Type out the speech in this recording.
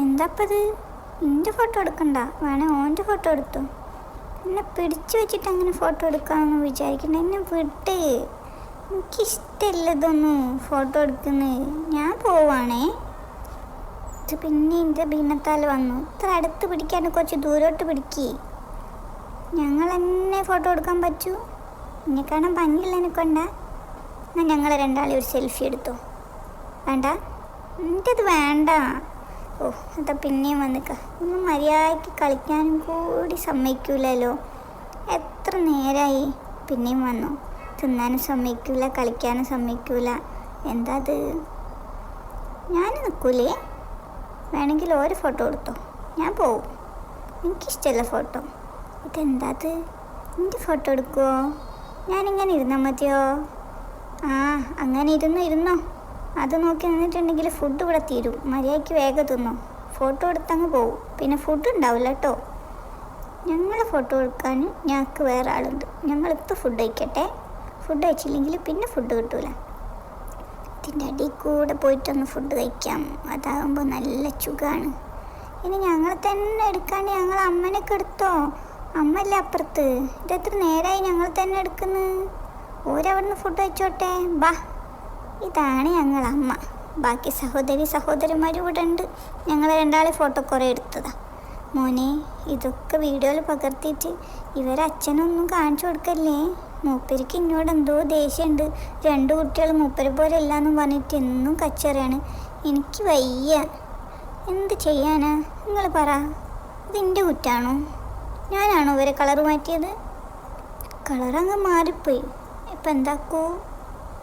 എന്താപ്പത്? എൻ്റെ ഫോട്ടോ എടുക്കണ്ട, വേണേ ഓൻ്റെ ഫോട്ടോ എടുത്തു. എന്നെ പിടിച്ചു വെച്ചിട്ട് അങ്ങനെ ഫോട്ടോ എടുക്കാമെന്ന് വിചാരിക്കണ്ട, എന്നെ വിട്ട്. എനിക്കിഷ്ടമില്ല ഇതൊന്നും ഫോട്ടോ എടുക്കുന്നത്. ഞാൻ പോവാണേ. ഇത് പിന്നെ എൻ്റെ ഭിന്നത്താൽ വന്നു. ഇത്ര അടുത്ത് പിടിക്കാണ്ട് കുറച്ച് ദൂരോട്ട് പിടിക്കേ. ഞങ്ങൾ തന്നെ ഫോട്ടോ എടുക്കാൻ പറ്റൂ? എന്നെ കാണാൻ ഭംഗിയുള്ളതിനെ കൊണ്ടാ? എന്നാൽ ഞങ്ങൾ രണ്ടാളെ ഒരു സെൽഫി എടുത്തോ? വേണ്ട, എനിക്കത് വേണ്ട. ഓ, അതാ പിന്നെയും വന്നിക്ക. ഒന്നും മര്യാദയ്ക്ക് കളിക്കാനും കൂടി സമ്മതിക്കൂലല്ലോ. എത്ര നേരമായി. പിന്നെയും വന്നു. തിന്നാനും സമ്മതിക്കൂല, കളിക്കാനും സമ്മതിക്കൂല. എന്താ അത്? ഞാൻ നിൽക്കൂലേ? വേണമെങ്കിൽ ഓരോ ഫോട്ടോ എടുത്തോ, ഞാൻ പോവും. എനിക്കിഷ്ടമല്ല ഫോട്ടോ. ഇതെന്താ അത്? എൻ്റെ ഫോട്ടോ എടുക്കുമോ? ഞാനിങ്ങനെ ഇരുന്നാൽ മതിയോ? ആ, അങ്ങനെ ഇരുന്നോ. അത് നോക്കി നിന്നിട്ടുണ്ടെങ്കിൽ ഫുഡ് ഇവിടെ തീരും. മര്യാദയ്ക്ക് വേഗം തിന്നോ. ഫോട്ടോ എടുത്തങ്ങ് പോവും. പിന്നെ ഫുഡ് ഉണ്ടാവില്ല കേട്ടോ. ഞങ്ങൾ ഫോട്ടോ എടുക്കാൻ ഞങ്ങൾക്ക് വേറെ ആളുണ്ട്. ഞങ്ങളിപ്പോൾ ഫുഡ് കഴിക്കട്ടെ. ഫുഡ് കഴിച്ചില്ലെങ്കിൽ പിന്നെ ഫുഡ് കിട്ടൂല. ഇതിൻ്റെ അടിയിൽ കൂടെ പോയിട്ടൊന്ന് ഫുഡ് കഴിക്കാം. അതാകുമ്പോൾ നല്ല സുഖമാണ്. ഇനി ഞങ്ങൾ തന്നെ എടുക്കാണ്ട് ഞങ്ങൾ അമ്മനൊക്കെ എടുത്തോ? അമ്മല്ലേ അപ്പുറത്ത്. ഇതെത്ര നേരമായി ഞങ്ങൾ തന്നെ എടുക്കുന്നത്. ഓരവിടുന്ന് ഫുഡ് കഴിച്ചോട്ടെ. ബാ, ഇതാണ് ഞങ്ങൾ അമ്മ. ബാക്കി സഹോദരിമാരും ഇവിടെ ഉണ്ട്. ഞങ്ങൾ രണ്ടാളെ ഫോട്ടോ കുറേ എടുത്തതാ. മോനെ, ഇതൊക്കെ വീഡിയോയിൽ പകർത്തിയിട്ട് ഇവരച്ഛനൊന്നും കാണിച്ചു കൊടുക്കല്ലേ. മൂപ്പർക്ക് ഇന്നോട് എന്തോ ദേഷ്യമുണ്ട്. 2 കുട്ടികൾ മൂപ്പരെ പോലെ ഇല്ലയെന്നും പറഞ്ഞിട്ട് എന്നും കച്ചറിയാണ്. എനിക്ക് വയ്യ. എന്ത് ചെയ്യാനാ? നിങ്ങൾ പറ. ഇതിൻ്റെ കുറ്റാണോ? ഞാനാണോ ഇവരെ കളറ് മാറ്റിയത്? കളറങ്ങ് മാറിപ്പോയി. ഇപ്പം എന്താക്കൂ?